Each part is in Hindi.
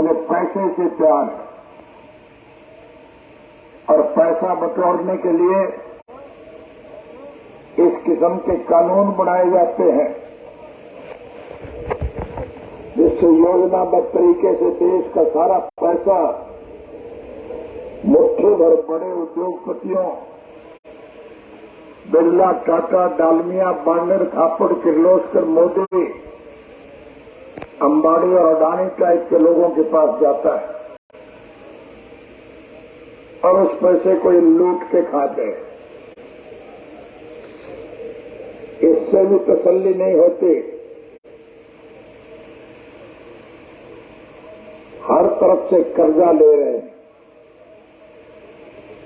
वो पैसे से प्यार है और पैसा बटोरने के लिए इस किस्म के कानून बनाए जाते हैं जिससे योजनाबद्ध तरीके से देश का सारा पैसा मुट्ठी भर बड़े उद्योगपतियों बिरला, टाटा, डालमिया, बांगर, थापड़, किर्लोस्कर, मोदी, अंबानी और अडानी टाइप के लोगों के पास जाता है और उस पैसे को ये लूट के खाते हैं। इससे भी तसल्ली नहीं होती। हर तरफ से कर्जा ले रहे हैं।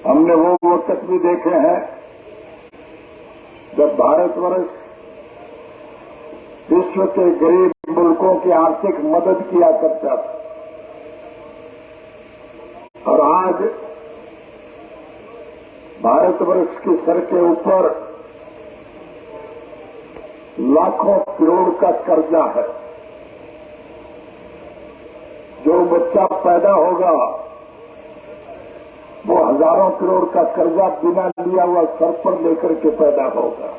हमने वो वक्त भी देखे हैं जब भारतवर्ष विश्व के गरीब मुल्कों की आर्थिक मदद किया करता था और आज भारतवर्ष की सर के ऊपर लाखों करोड़ का कर्जा है। जो बच्चा पैदा होगा वो हजारों करोड़ का कर्जा बिना लिया हुआ सर पर लेकर के पैदा होगा।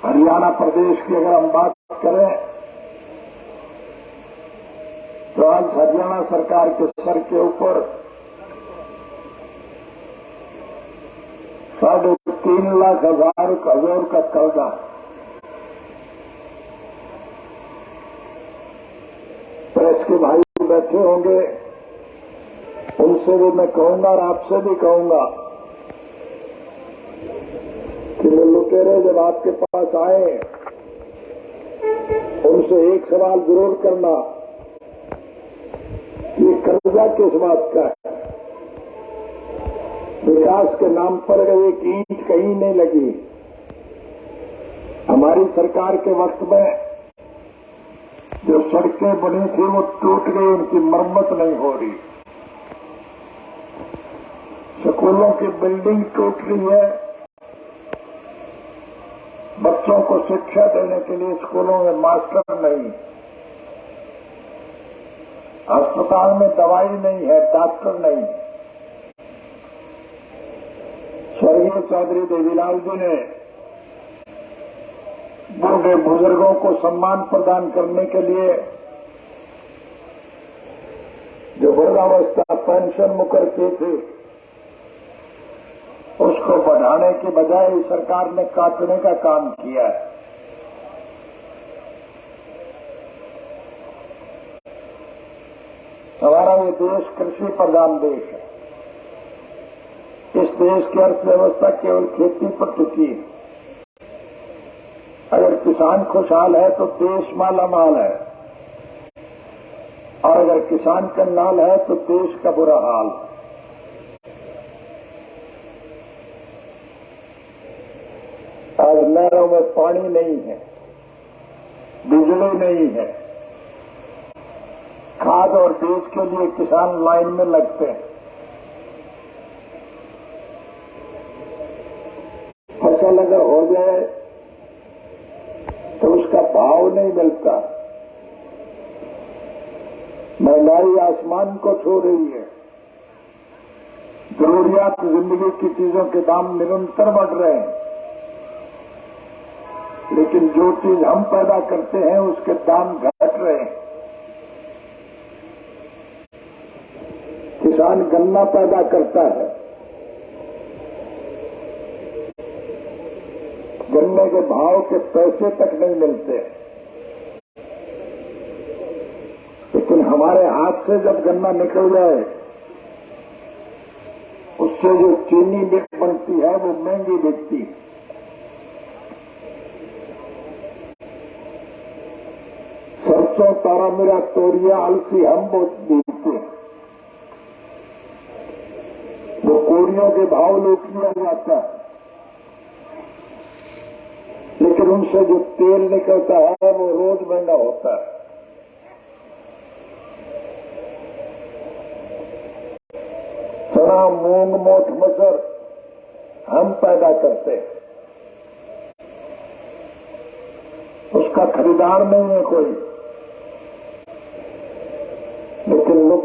हरियाणा प्रदेश की अगर हम बात करें तो आज हरियाणा सरकार के सर के ऊपर 3.5 लाख करोड़ का कर्जा। प्रेस के भाई बैठे होंगे, उनसे भी मैं कहूंगा और आपसे भी कहूंगा कि वो लुटेरे जब आपके पास आए उनसे एक सवाल जरूर करना कि ये कर्जा किस बात का है। विकास के नाम पर एक ईंट कहीं नहीं लगी। हमारी सरकार के वक्त में जो सड़कें बनी थी वो टूट गई, उनकी मरम्मत नहीं हो रही। स्कूलों की बिल्डिंग टूट रही है। बच्चों को शिक्षा देने के लिए स्कूलों में मास्टर नहीं, अस्पताल में दवाई नहीं है, डॉक्टर नहीं। स्वर्गीय चौधरी देवीलाल जी ने बूढ़े बुजुर्गों को सम्मान प्रदान करने के लिए जो वृद्धावस्था पेंशन मुकर की थी उसको बढ़ाने के बजाय सरकार ने काटने का काम किया है। हमारा ये देश कृषि प्रधान देश है। इस देश की अर्थव्यवस्था केवल खेती पर टिकी है। अगर किसान खुशहाल है तो देश मालामाल है और अगर किसान कंगाल है तो देश का बुरा हाल। आज नहरों में पानी नहीं है, बिजली नहीं है, खाद और बीज के लिए किसान लाइन में लगते हैं। फसल अगर हो जाए तो उसका भाव नहीं मिलता। महंगाई आसमान को छू रही है। जरूरियात जिंदगी की चीजों के दाम निरंतर बढ़ रहे हैं, लेकिन जो चीज हम पैदा करते हैं उसके दाम घट रहे हैं। किसान गन्ना पैदा करता है, गन्ने के भाव के पैसे तक नहीं मिलते, लेकिन हमारे हाथ से जब गन्ना निकल जाए उससे जो चीनी बनती है वो महंगी बिकती है। सरसों, तारामीरा, तोरिया, अलसी हम बहुत बेचते हैं। वो कोरियों के भाव लूट लिया जाता है, लेकिन उनसे जो तेल निकलता है वो रोज महंगा होता है। चना, मूंग, मोठ, मसूर हम पैदा करते हैं, उसका खरीदार नहीं है कोई।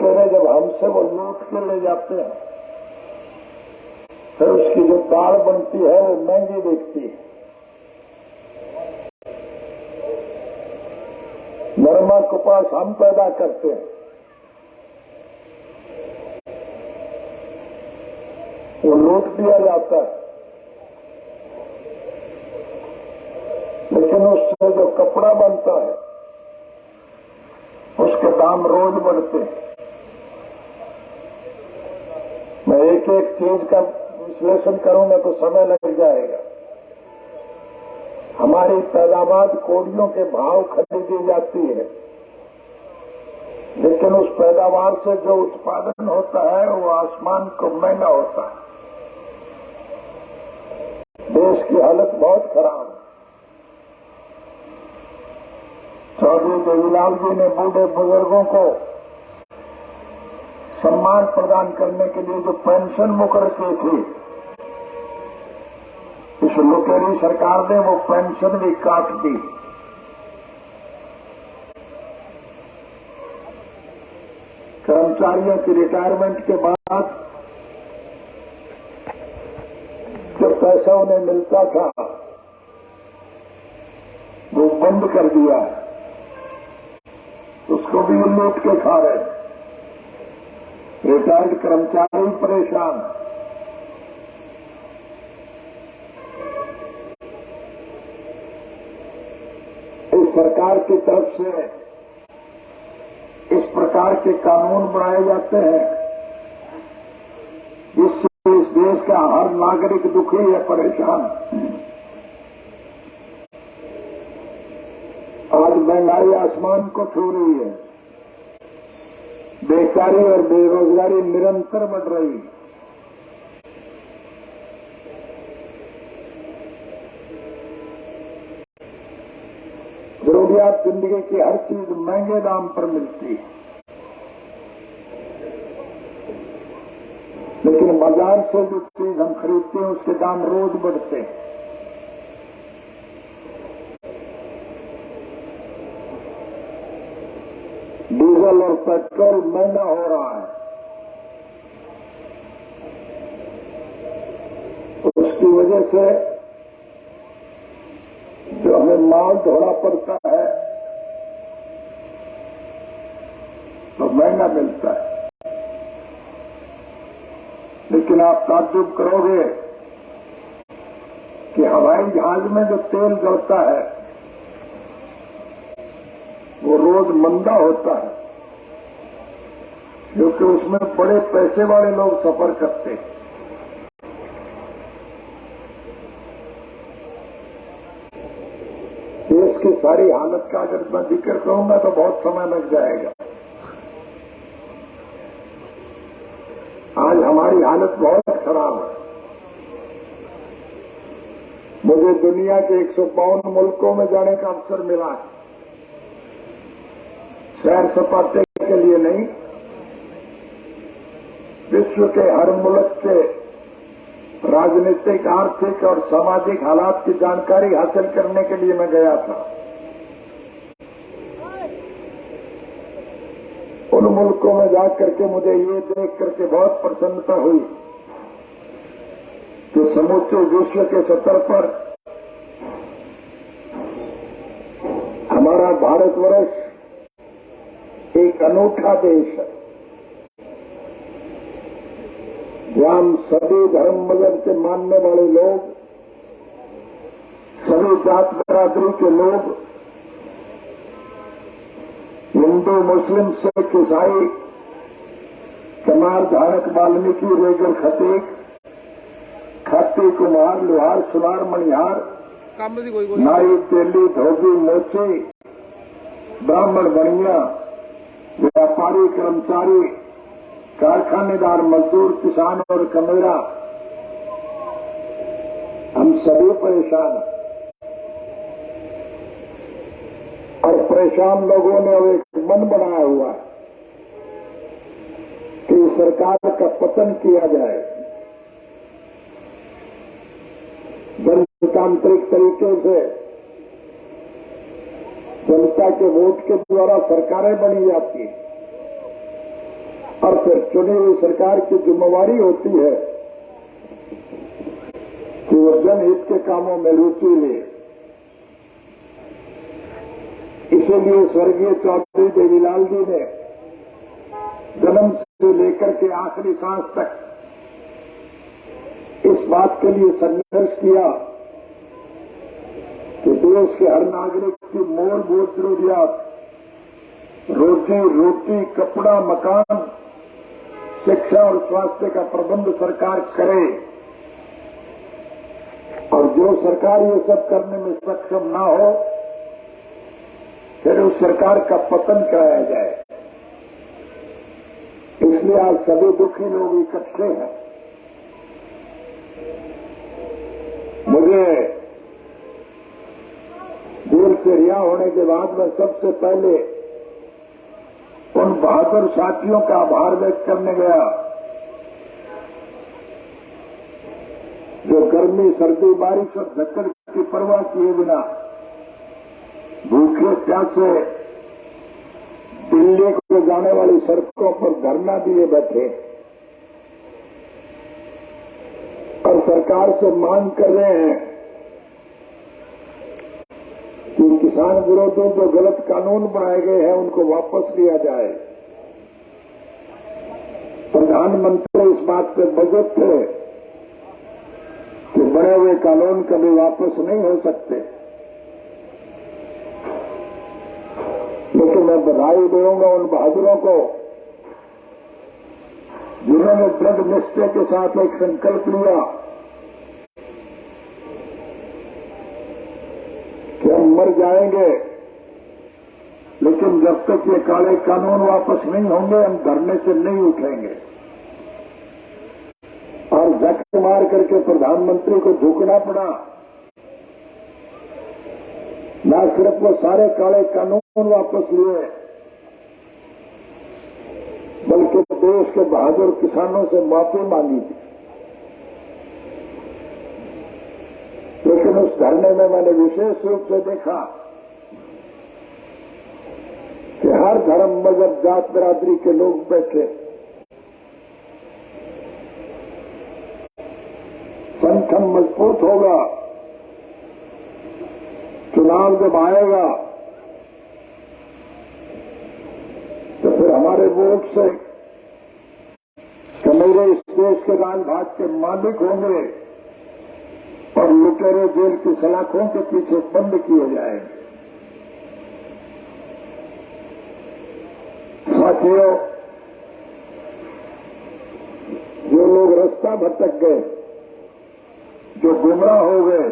लुटेरे जब हमसे वो लूट के ले जाते हैं, फिर उसकी जो दाल बनती है वो महंगी बिकती है। नरमा कपास हम पैदा करते हैं, वो लूट दिया जाता है, लेकिन उससे जो कपड़ा बनता है उसके दाम रोज बढ़ते हैं। मैं एक एक चीज का विश्लेषण करूंगा तो समय लग जाएगा। हमारी पैदावार कोड़ियों के भाव खरीदी जाती है, लेकिन उस पैदावार से जो उत्पादन होता है वो आसमान को महंगा होता है। देश की हालत बहुत खराब है। चौधरी देवीलाल जी ने बूढ़े बुजुर्गों को सम्मान प्रदान करने के लिए जो पेंशन मुकर की थी, इस लुटेरी सरकार ने वो पेंशन भी काट दी। कर्मचारियों की रिटायरमेंट के बाद जो पैसा उन्हें मिलता था वो बंद कर दिया है, उसको भी लूट के खा रहे। रिटायर्ड कर्मचारी परेशान। इस सरकार की तरफ से इस प्रकार के कानून बनाए जाते हैं जिससे इस देश का हर नागरिक दुखी है, परेशान। आज महंगाई आसमान को छू रही है, बेकारी और बेरोजगारी निरंतर बढ़ रही है। जरूरियात जिंदगी की हर चीज महंगे दाम पर मिलती है, लेकिन बाजार से जो चीज हम खरीदते हैं उसके दाम रोज बढ़ते हैं। डीजल और पेट्रोल महंगा हो रहा है, उसकी वजह से जो हमें माल ढोना पड़ता है तो महंगा मिलता है। लेकिन आप ताज्जुब करोगे कि हवाई जहाज में जो तेल जलता है वो रोज मंदा होता है, क्योंकि उसमें बड़े पैसे वाले लोग सफर करते हैं। देश की सारी हालत का अगर मैं जिक्र करूंगा तो बहुत समय लग जाएगा। आज हमारी हालत बहुत खराब है। मुझे दुनिया के 152 मुल्कों में जाने का अवसर मिला है, सैर सपाटे के लिए नहीं, विश्व के हर मुल्क के राजनीतिक, आर्थिक और सामाजिक हालात की जानकारी हासिल करने के लिए मैं गया था। उन मुल्कों में जाकर के मुझे ये देख करके बहुत प्रसन्नता हुई कि समूचे विश्व के स्तर पर हमारा भारतवर्ष एक अनूठा देश है, जहां सभी धर्म मजहब के मानने वाले लोग, सभी जात बरादरी के लोग, हिंदू, मुस्लिम, सिख, ईसाई, चमार, धारक, वाल्मीकि, रेगल, खतीक, खत्ती, कुमार, लोहार, सुनार, मणिहार, नाई, तेली, धोबी, मोची, ब्राह्मण, बनिया, व्यापारी, कर्मचारी, कारखानेदार, मजदूर, किसान और कमेरा, हम सभी परेशान हैं। और परेशान लोगों ने अब एक मन बनाया हुआ है कि सरकार का पतन किया जाए, जनतांत्रिक तरीके से जनता के वोट के द्वारा सरकारें बनी जाती हैं, और फिर चुनी हुई सरकार की जिम्मेवारी होती है कि वो जनहित के कामों में रुचि ले। इसीलिए स्वर्गीय चौधरी देवीलाल जी ने जन्म से लेकर के आखिरी सांस तक इस बात के लिए संघर्ष किया कि देश के हर नागरिक की मूलभूत जरूरियात रोजी रोटी, कपड़ा, मकान, शिक्षा और स्वास्थ्य का प्रबंध सरकार करे, और जो सरकार ये सब करने में सक्षम ना हो फिर उस सरकार का पतन कराया जाए। इसलिए आज सभी दुखी लोग इकट्ठे हैं। मुझे जेल से रिहा होने के बाद मैं सबसे पहले उन बहादुर साथियों का आभार व्यक्त करने गया जो गर्मी, सर्दी, बारिश और धक्कड़ की परवाह किए बिना भूखे प्यासे दिल्ली को जाने वाली सड़कों पर धरना दिए बैठे और सरकार से मांग कर रहे हैं कि किसान विरोधी जो गलत कानून बनाए गए हैं उनको वापस लिया जाए। प्रधानमंत्री इस बात पे बजट थे कि बने हुए कानून कभी वापस नहीं हो सकते, लेकिन मैं बधाई दूंगा उन बहादुरों को जिन्होंने दृढ़ निश्चय के साथ एक संकल्प लिया कि हम मर जाएंगे लेकिन जब तक ये काले कानून वापस नहीं होंगे हम धरने से नहीं उठेंगे। और झक मार करके प्रधानमंत्री को झुकना पड़ा। न सिर्फ वो सारे काले कानून वापस लिए बल्कि देश के बहादुर किसानों से माफी मांगी थी। लेकिन उस धरने में मैंने विशेष रूप से देखा कि हर धर्म, मजहब, जात, बिरादरी के लोग बैठे। संगठन मजबूत होगा, चुनाव जब आएगा तो फिर हमारे वोट से कमेरे इस देश के राजभाग के मालिक होंगे और लुटेरे जेल की सलाखों के पीछे बंद किए जाएंगे। साथियों, जो लोग रास्ता भटक गए, जो गुमराह हो गए,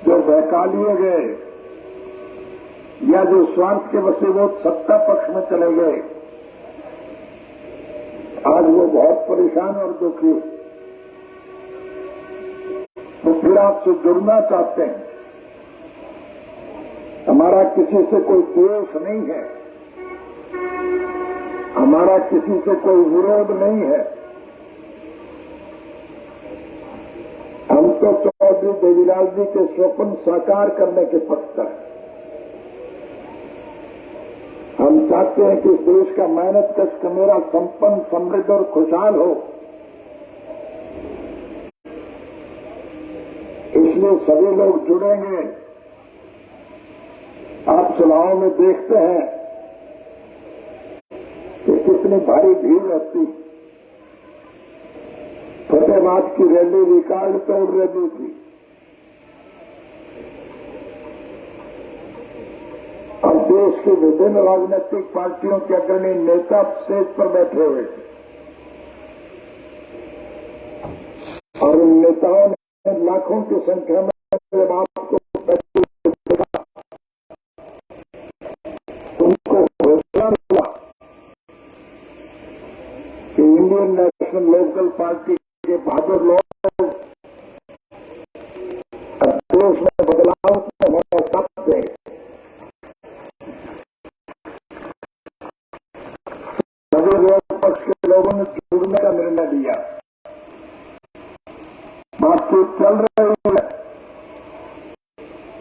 जो बहका लिए गए या जो स्वार्थ के वशीभूत सत्ता पक्ष में चले गए, आज वो बहुत परेशान और दुखी। तो फिर आपसे जुड़ना चाहते हैं। हमारा किसी से कोई द्वेष नहीं है, हमारा किसी से कोई विरोध नहीं है। हम तो चौधरी देवीलाल जी के स्वप्न साकार करने के पक्षधर हैं। हम चाहते हैं कि इस देश का मेहनत कश कमेरा संपन्न, समृद्ध और खुशहाल हो। इसलिए सभी लोग जुड़ेंगे। आप चुनाव में देखते हैं कि कितनी भारी भीड़ रहती। फतेहाबाद की रैली रिकॉर्ड तोड़ रैली थी और देश की विभिन्न राजनीतिक पार्टियों के अग्रणी नेता स्टेज पर बैठे हुए थे और उन नेताओं ने लाखों की संख्या में जब आपको देखा उनको घोषणा मिला कि इंडियन नेशनल लोकल पार्टी के बहादुर लोग देश में बदलाव में हमारा साथ देंगे। सभी विरोध पक्ष के लोगों ने जुड़ने का निर्णय लिया। बातचीत चल रही है,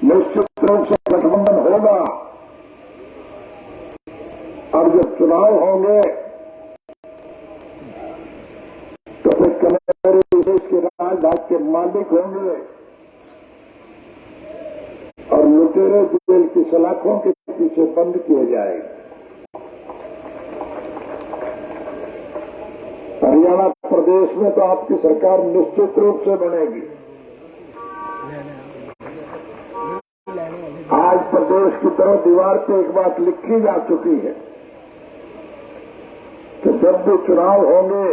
निश्चित रूप से गठबंधन होगा और जब चुनाव होंगे मालिक होंगे और लुटेरे जेल की सलाखों के पीछे बंद किए जाएंगे। हरियाणा प्रदेश में तो आपकी सरकार निश्चित रूप से बनेगी। आज प्रदेश की तरफ दीवार पे एक बात लिखी जा चुकी है कि जब भी चुनाव होंगे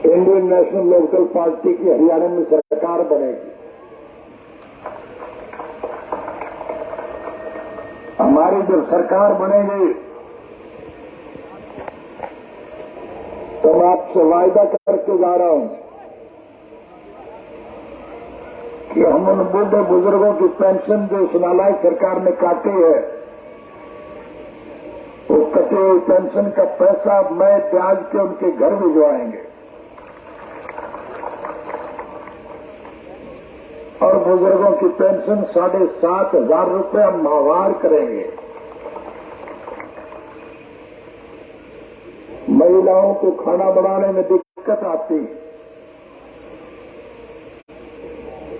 इंडियन नेशनल लोकदल पार्टी की हरियाणा में सरकार बनेगी। हमारी जब सरकार बनेगी तो मैं आपसे वायदा करके जा रहा हूं कि हम उन बूढ़े बुजुर्गों की पेंशन जो इस नालायक सरकार ने काटी है, वो कटी हुई पेंशन का पैसा मैं ब्याज के उनके घर भिजवाएंगे और बुजुर्गों की पेंशन 7,500 रुपये हम माहवार करेंगे। महिलाओं को खाना बनाने में दिक्कत आती है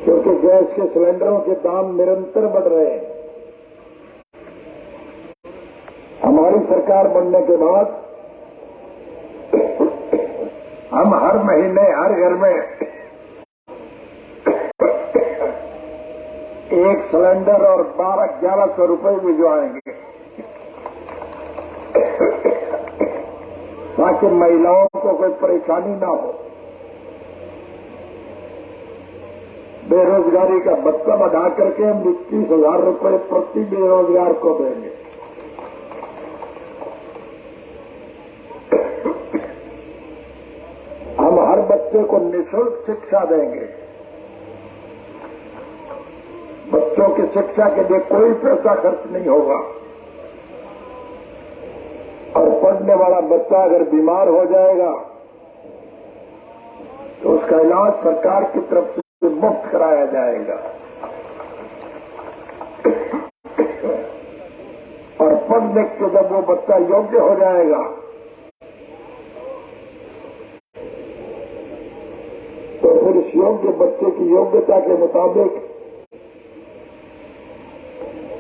क्योंकि गैस के सिलेंडरों के दाम निरंतर बढ़ रहे हैं। हमारी सरकार बनने के बाद हम हर महीने हर घर में एक सिलेंडर और 1200-1100 रुपये भिजवाएंगे ताकि महिलाओं को कोई परेशानी ना हो। बेरोजगारी का भत्ता बढ़ा करके हम 21,000 रुपये प्रति बेरोजगार को देंगे। हम हर बच्चे को निःशुल्क शिक्षा देंगे। बच्चों की शिक्षा के लिए कोई पैसा खर्च नहीं होगा और पढ़ने वाला बच्चा अगर बीमार हो जाएगा तो उसका इलाज सरकार की तरफ से मुफ्त कराया जाएगा और पढ़ लिख के जब वो बच्चा योग्य हो जाएगा तो फिर इस योग्य बच्चे की योग्यता के मुताबिक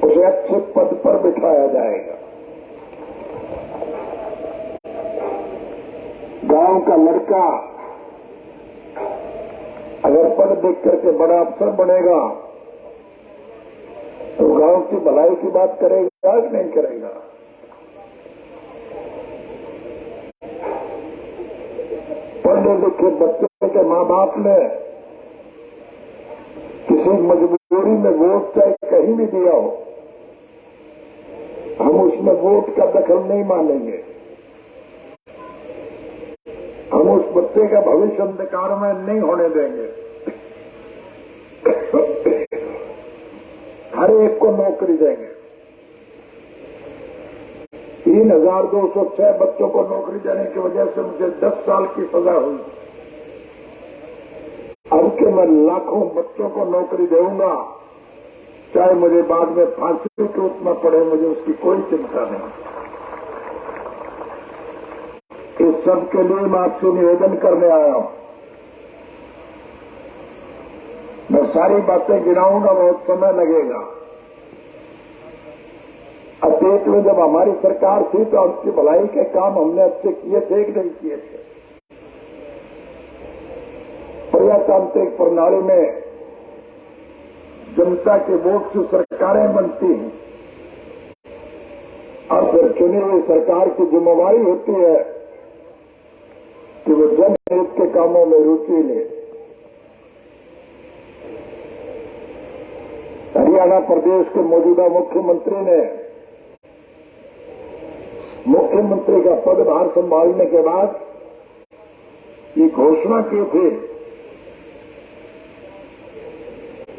उसे अच्छे पद पर बिठाया जाएगा। गांव का लड़का अगर पढ़ लिख करके बड़ा अफसर बनेगा तो गांव की भलाई की बात करेगा कि नहीं करेगा? पढ़े लिखे बच्चे के माँ बाप ने किसी मजबूरी में वोट चाहे कहीं भी दिया हो, हम उसमें वोट का दखल नहीं मानेंगे। हम उस बच्चे का भविष्य अंधकार में नहीं होने देंगे। हर एक को नौकरी देंगे। 3,206 बच्चों को नौकरी देने की वजह से मुझे 10 साल की सजा हुई। अब के मैं लाखों बच्चों को नौकरी दूंगा, चाहे मुझे बाद में फांसी के उतना पड़े, मुझे उसकी कोई चिंता नहीं। इस सब के लिए मैं आपसे निवेदन करने आया हूं। मैं सारी बातें गिनाऊंगा, बहुत समय लगेगा। अतीत में जब हमारी सरकार थी तो उसकी भलाई के काम हमने अच्छे किए थे कि नहीं किए थे? प्रजातांत्रिक प्रणाली में जनता के वोट से सरकारें बनती हैं और फिर चुनी हुई सरकार की जिम्मेवारी होती है कि वो जनहित के कामों में रुचि ले। हरियाणा प्रदेश के मौजूदा मुख्यमंत्री ने मुख्यमंत्री का पदभार संभालने के बाद ये घोषणा की थी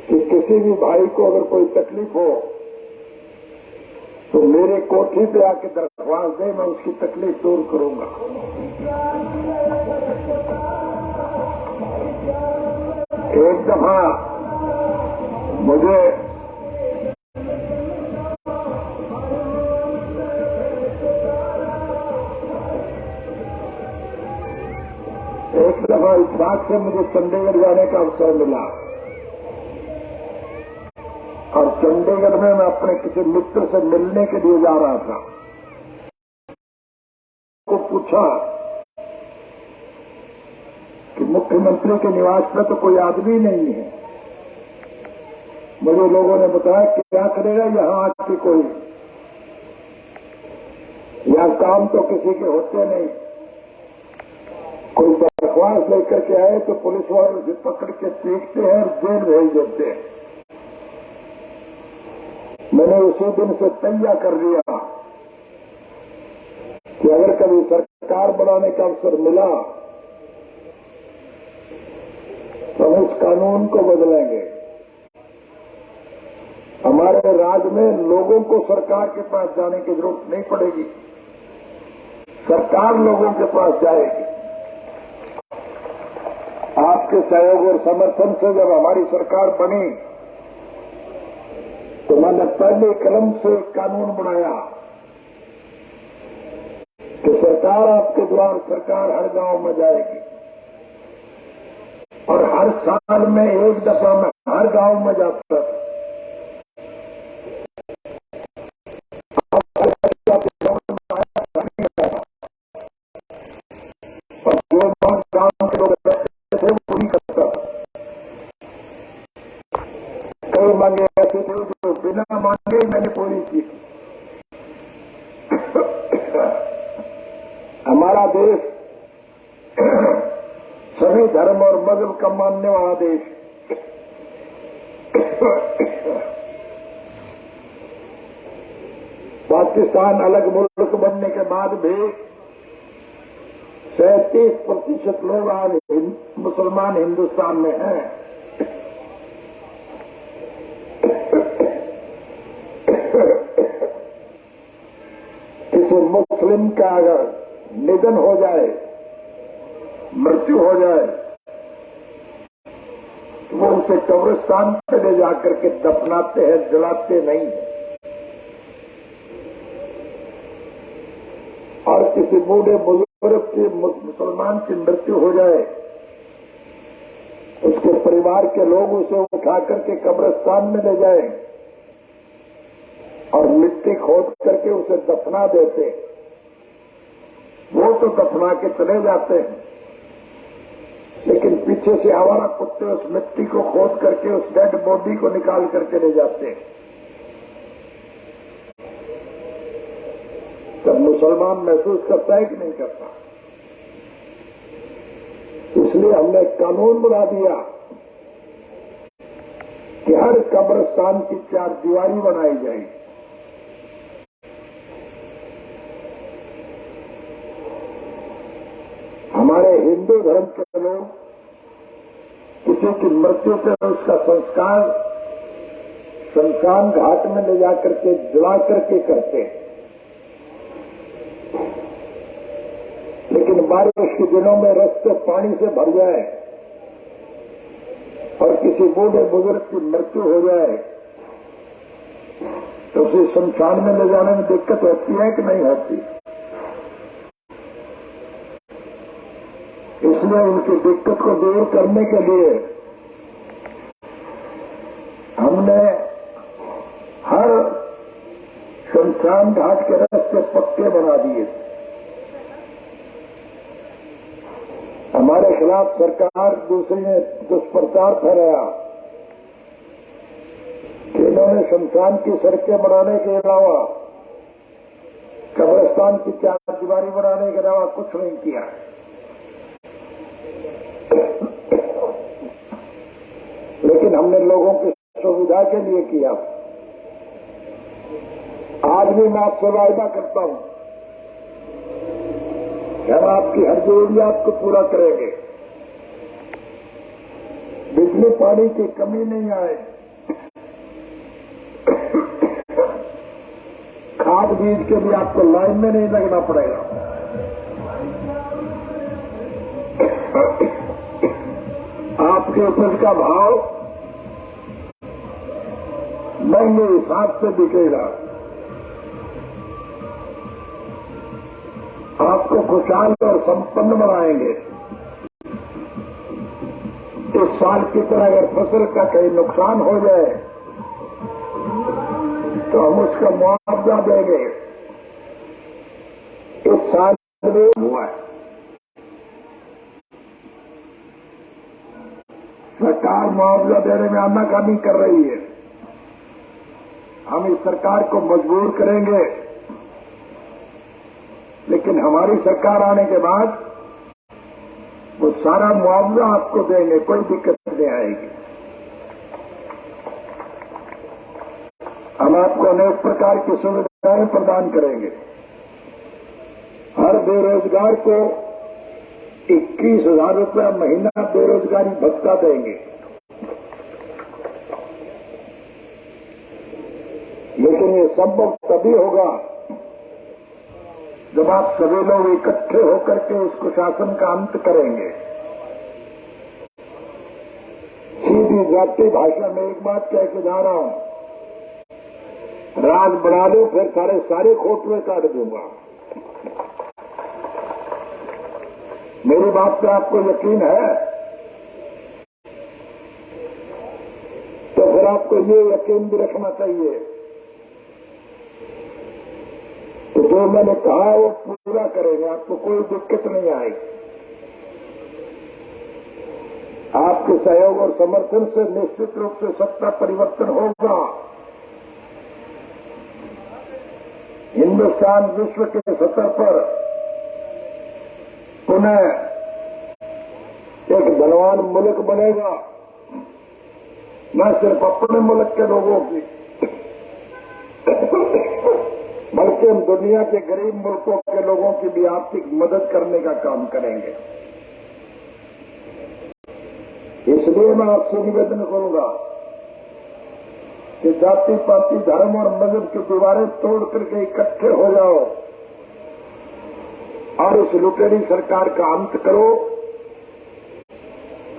कि किसी भी भाई को अगर कोई तकलीफ हो तो मेरे कोठी पे आके दरख्वास्त दे, मैं उसकी तकलीफ दूर करूंगा। एक दफा मुझे विभाग से मुझे चंडीगढ़ जाने का अवसर मिला और चंडीगढ़ में मैं अपने किसी मित्र से मिलने के लिए जा रहा था। को पूछा कि मुख्यमंत्री के निवास पर तो कोई आदमी नहीं है। मुझे लोगों ने बताया कि क्या करेगा यहां आके कोई, यहां काम तो किसी के होते नहीं, कोई दरख्वास्त लेकर के आए तो पुलिस वाले उसे पकड़ के पीटते हैं और जेल भेज देते हैं। मैंने उसी दिन से तैयार कर लिया कि अगर कभी सरकार बनाने का अवसर मिला तो हम इस कानून को बदलेंगे। हमारे राज्य में लोगों को सरकार के पास जाने की जरूरत नहीं पड़ेगी, सरकार लोगों के पास जाएगी। आपके सहयोग और समर्थन से जब हमारी सरकार बनी तो मैंने पहले कलम से कानून बनाया कि सरकार आपके द्वार, सरकार हर गांव में जाएगी और हर साल में एक दफा मैं हर गांव में जाता था। और जो बात गांव के लोग करते थे वो पूरी करता था। कई मांगे ऐसे थे जो बिना मांगे मैंने पूरी की। हमारा देश सभी धर्म और मजहब का मानने वाला देश, पाकिस्तान अलग मुल्क बनने के बाद भी 37% लोग आज मुसलमान हिंदुस्तान में हैं। किसी मुस्लिम का अगर निधन हो जाए, मृत्यु हो जाए, तो वो उसे कब्रिस्तान पे ले जाकर के दफनाते हैं, जलाते नहीं है। और किसी बूढ़े बुजुर्ग की, मुसलमान की मृत्यु हो जाए, उसके परिवार के लोग उसे उठा करके कब्रिस्तान में ले जाए और मिट्टी खोद करके उसे दफना देते। वो तो दफना के चले जाते हैं, लेकिन पीछे से आवारा कुत्ते उस मिट्टी को खोद करके उस डेड बॉडी को निकाल करके ले जाते हैं। तब मुसलमान महसूस करता है कि नहीं करता? इसलिए हमने कानून बना दिया कि हर कब्रिस्तान की 4 दीवारी बनाई जाएगी। हमारे हिंदू धर्म के लोग किसी की मृत्यु पर उसका संस्कार शमशान घाट में ले जाकर के जला करके करते हैं, लेकिन बारिश के दिनों में रास्ते पानी से भर जाए और किसी बूढ़े बुजुर्ग की मृत्यु हो जाए तो उसे शमशान में ले जाने में दिक्कत होती है कि नहीं होती? इसलिए उनकी दिक्कत को दूर करने के लिए हमने हर शमशान घाट के रास्ते पक्के बना दिए। हमारे खिलाफ सरकार दूसरी ने दुष्प्रचार फैलाया कि इन्होंने शमशान की सड़कें बनाने के अलावा, कब्रिस्तान की 4 दीवारी बनाने के अलावा कुछ नहीं किया। लेकिन हमने लोगों की सुविधा के लिए किया। आज भी मैं आपसे वायदा करता हूं कि हम आपकी हर जरूरियात को पूरा करेंगे। बिजली पानी की कमी नहीं आए, खाद बीज के लिए आपको लाइन में नहीं लगना पड़ेगा। आपके उपज का भाव महंगे हिसाब से बिकेगा। आपको खुशहाल और संपन्न बनाएंगे। साल की तरह अगर फसल का कहीं नुकसान हो जाए तो हम उसका मुआवजा देंगे। इस साल में हुआ है। सरकार मुआवजा देने में आनाकानी कर रही है। हम इस सरकार को मजबूर करेंगे, लेकिन हमारी सरकार आने के बाद वो सारा मुआवजा आपको देंगे, कोई दिक्कत नहीं आएगी। हम आपको अनेक प्रकार की सुविधाएं प्रदान करेंगे। हर बेरोजगार को 21,000 रुपया महीना बेरोजगारी भत्ता देंगे। लेकिन ये संभव तभी होगा जब आप सभी लोग इकट्ठे होकर के उस कुशासन का अंत करेंगे। सीधी जाती भाषा में एक बात कह के जा रहा हूं, राज बना लो फिर सारे खोटवे काट दूंगा। मेरी बात पे आपको यकीन है तो फिर आपको ये यकीन भी रखना चाहिए तो जो मैंने कहा वो पूरा करेंगे, आपको कोई दिक्कत नहीं आएगी। आपके सहयोग और समर्थन से निश्चित रूप से सत्ता परिवर्तन होगा। हिंदुस्तान विश्व के सतह पर पुनः एक धनवान मुल्क बनेगा, न सिर्फ अपने मुल्क के लोगों की बल्कि हम दुनिया के गरीब मुल्कों के लोगों की भी आर्थिक मदद करने का काम करेंगे। इसलिए मैं आपसे निवेदन करूंगा कि जाति पाति धर्म और मजहब की दीवारें तोड़ करके इकट्ठे हो जाओ और इस लुटेरी सरकार का अंत करो।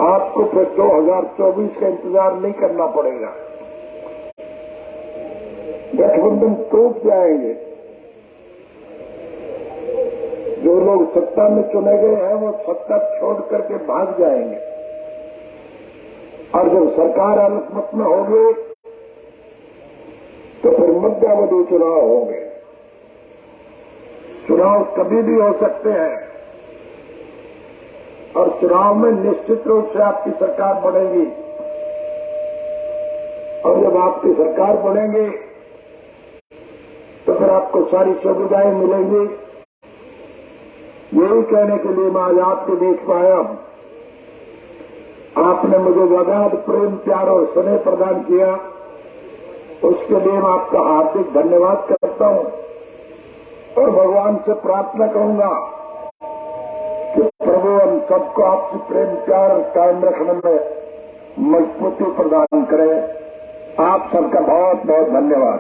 आपको फिर 2024 का इंतजार नहीं करना पड़ेगा। गठबंधन टूट जाएंगे। जो लोग सत्ता में चुने गए हैं वो सत्ता छोड़ करके भाग जाएंगे और जब सरकार अलग में होगी तो फिर मध्यावधि चुनाव होंगे। चुनाव कभी भी हो सकते हैं और चुनाव में निश्चित रूप से आपकी सरकार बनेगी और जब आपकी सरकार बनेगी तो फिर आपको सारी सुविधाएं मिलेंगी। यही कहने के लिए मैं आज आपके बीच में आया हूं। आपने मुझे अगाध प्रेम प्यार और स्नेह प्रदान किया, उसके लिए मैं आपका हार्दिक धन्यवाद करता हूं और भगवान से प्रार्थना करूंगा कि प्रभु हम सबको आपसे प्रेम प्यार कायम रखने में मजबूती प्रदान करें। आप सबका बहुत बहुत धन्यवाद।